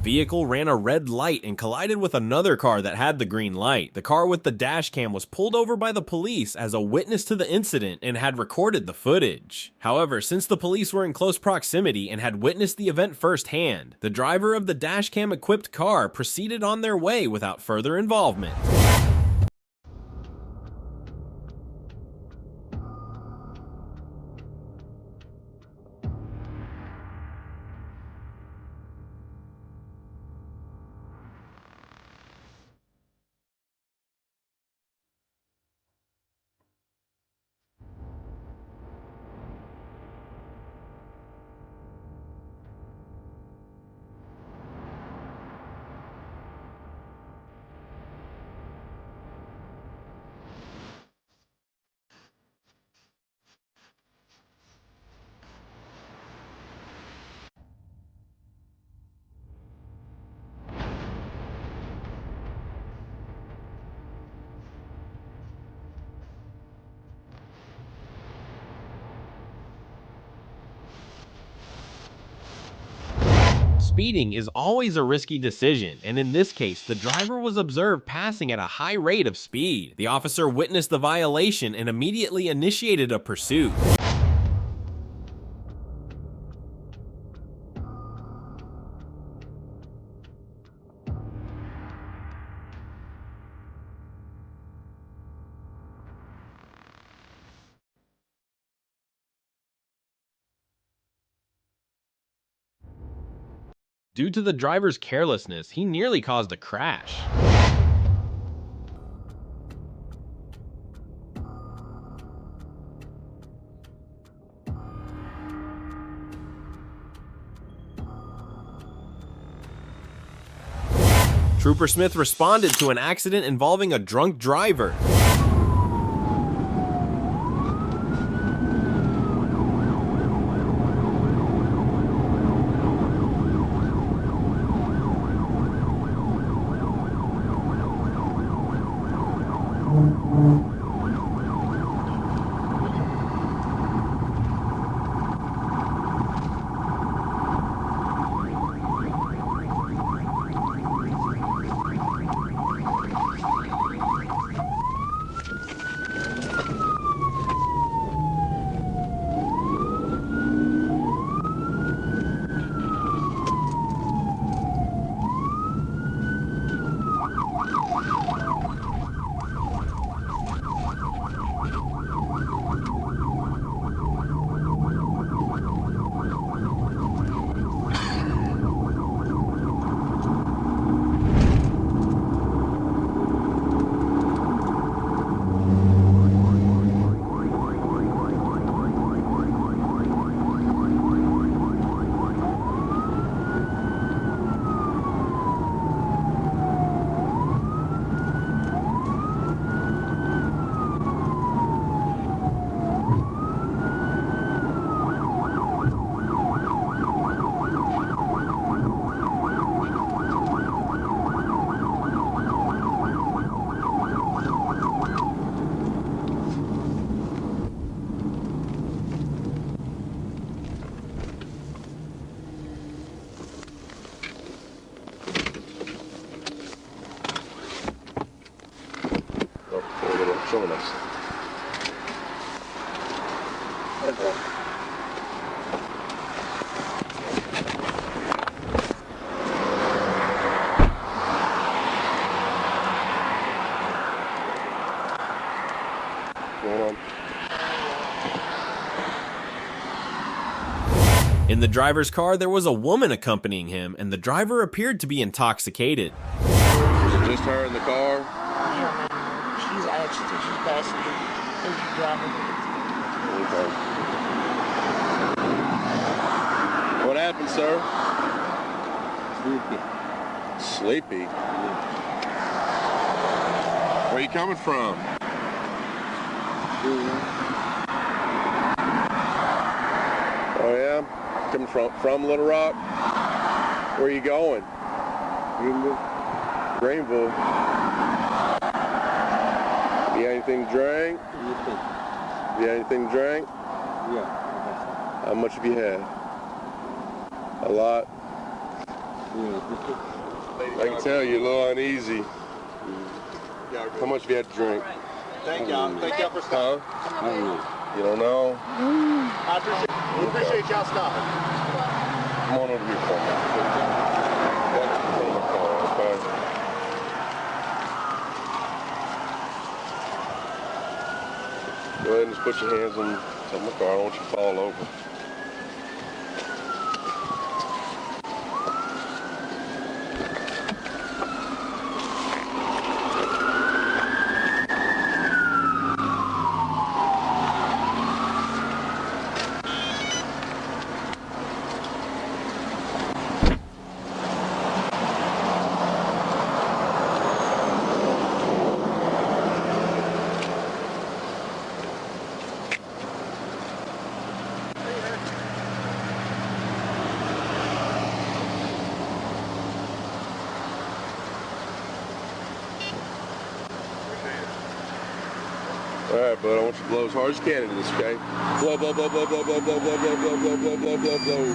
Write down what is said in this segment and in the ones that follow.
vehicle ran a red light and collided with another car that had the green light. The car with the dash cam was pulled over by the police as a witness to the incident and had recorded the footage. However, since the police were in close proximity and had witnessed the event firsthand, the driver of the dash cam equipped car proceeded on their way without further involvement. Speeding is always a risky decision, and in this case, the driver was observed passing at a high rate of speed. The officer witnessed the violation and immediately initiated a pursuit. Due to the driver's carelessness, he nearly caused a crash. Trooper Smith responded to an accident involving a drunk driver. Slmas. In the driver's car, there was a woman accompanying him, and the driver appeared to be intoxicated. Was it just her in the car? Yeah, man. She's actually, she's passenger, and she's driving. Okay. What happened, sir? Sleepy. Where are you coming from? Oh yeah? Coming from Little Rock? Where are you going? Greenville. You got anything to drink? You got anything to drink? Yeah. How much have you had? A lot? I can tell you're a little uneasy. How much have you had to drink? Thank y'all. Thank y'all for stopping. Huh? I don't know. You don't know? We appreciate y'all stopping. Come on over here for me. Go ahead and just put your hands on my car. I don't want you to fall over. All right, bud, I want you to blow as hard as you can into this, okay? Blow, blow, blow, blow, blow, blow, blow, blow, blow, blow, blow, blow, blow, blow, blow.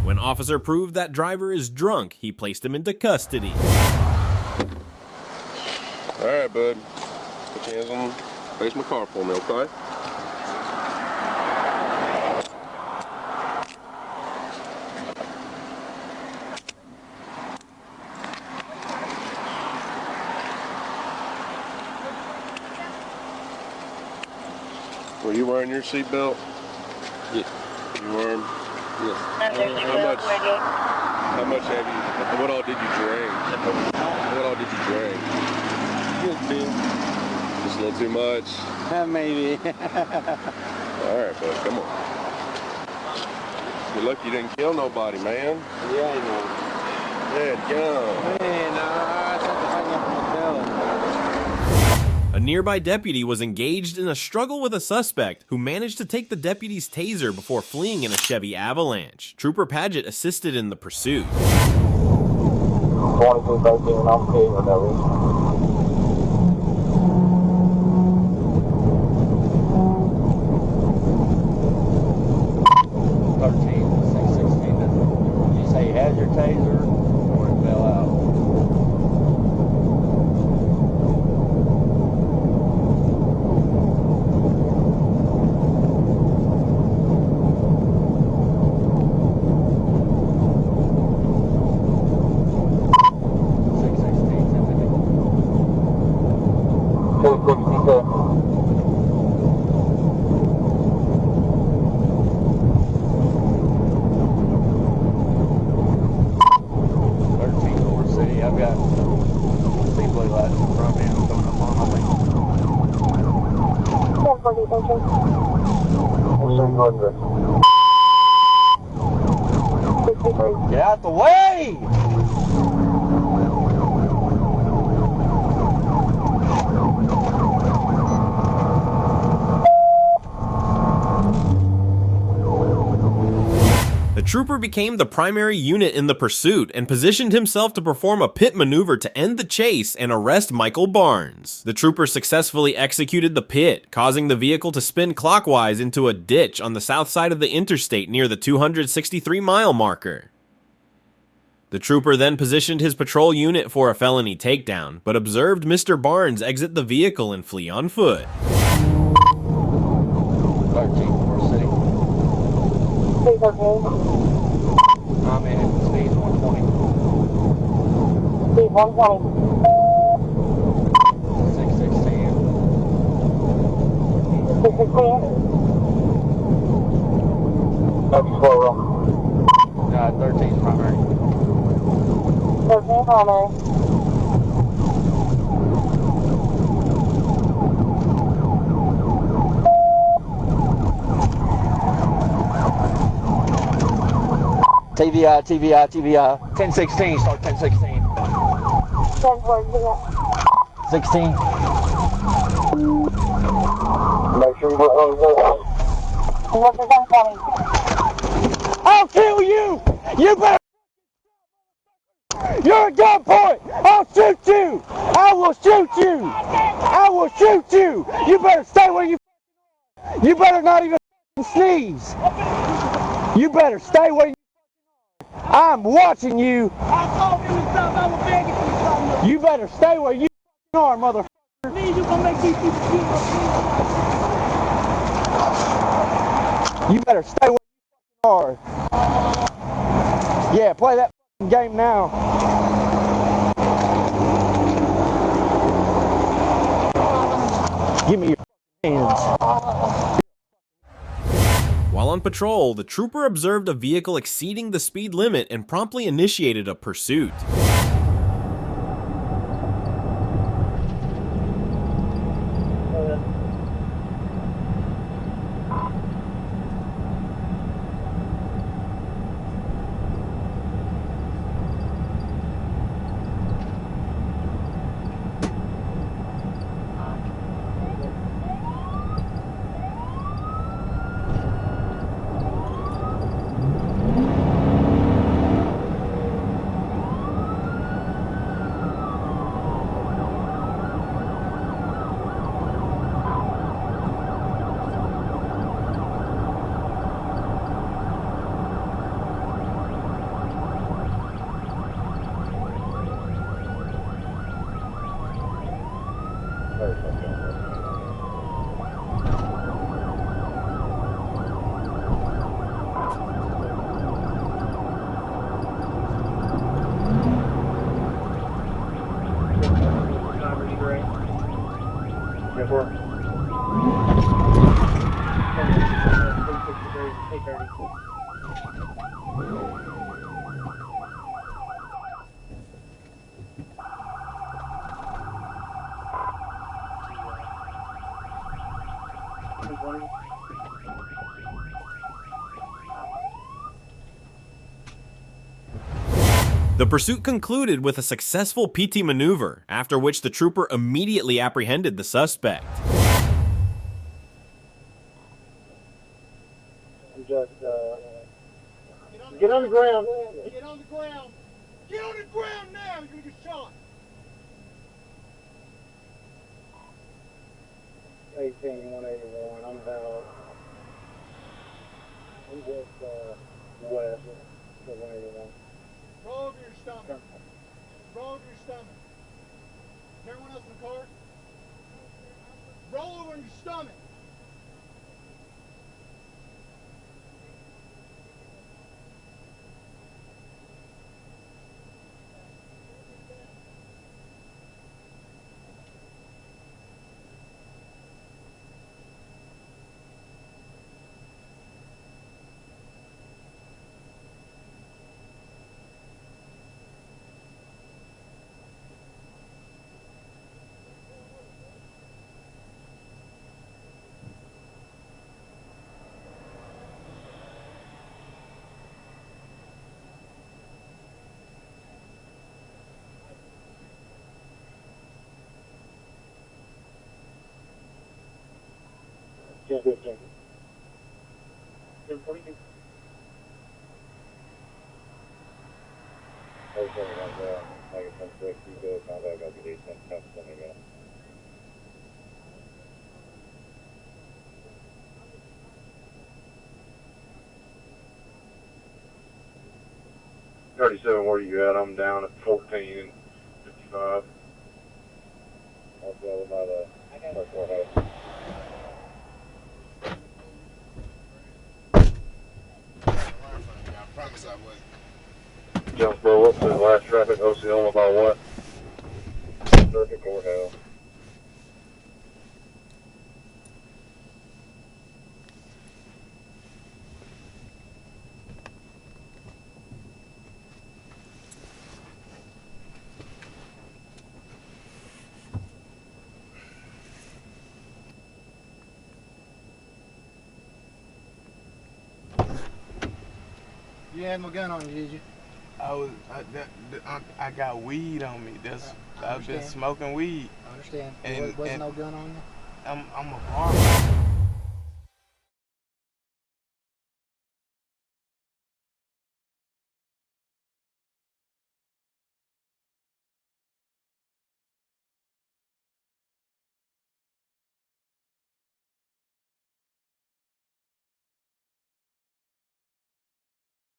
When officer proved that driver is drunk, he placed him into custody. All right, bud. Put your hands on face my car for me, okay? Were you wearing your seatbelt? Yes. You were? Yes. How much have you, what all did you drink? What all did you drink? Good too. Just a little too much? Maybe. All right, bud, come on. You're lucky you didn't kill nobody, man. Yeah, I know. Yeah, go. Hey, no, I thought the hang up hotel. A nearby deputy was engaged in a struggle with a suspect who managed to take the deputy's taser before fleeing in a Chevy Avalanche. Trooper Paget assisted in the pursuit. 2213, I'm okay with that. 13, 616. Did you say you had your taser or it fell out? I've got sea blue lights in front of me and coming up on my way. Get out the way! The trooper became the primary unit in the pursuit and positioned himself to perform a pit maneuver to end the chase and arrest Michael Barnes. The trooper successfully executed the pit, causing the vehicle to spin clockwise into a ditch on the south side of the interstate near the 263-mile marker. The trooper then positioned his patrol unit for a felony takedown, but observed Mr. Barnes exit the vehicle and flee on foot. 13, Forrest City. I'm in speed 120. Speed 120. 6610. 616. That's slow roll. 13's primary. 13 primary. TVI, TVI, TVI. 1016, start 1016. 16. Make sure you go. What's the 120? I'll kill you! You better. You're a gunpoint! I'll shoot you! I will shoot you! I will shoot you! You better stay where you You better not even sneeze. You better stay where you are. I'm watching you. I told him to stop. I was begging him to stop. You better stay where you are, motherfucker. Me, you gonna make these people keep You better stay where you are. Yeah, play that game now. Give me your hands. While on patrol, the trooper observed a vehicle exceeding the speed limit and promptly initiated a pursuit. The pursuit concluded with a successful PT maneuver, after which the trooper immediately apprehended the suspect. Get on the ground. Get on the ground. Get on the ground now. You're gonna get shot. 181. I'm about. I'm just west of 181. Roll over your stomach. Roll over your stomach. Is everyone else in the car? Roll over on your stomach. Yeah, 15. Then 42. Okay, like a 10-6, you go, contact, I'll be 10 again. $37, where you at? I'm down at 14 and 55. I'll go about courthouse. I promise I would. Jonesboro, what's the last traffic? Osceola by what? Circuit courthouse. You had no gun on you, did you? I got weed on me. I've been smoking weed. I understand. And Wasn't no gun on you? I'm a barber.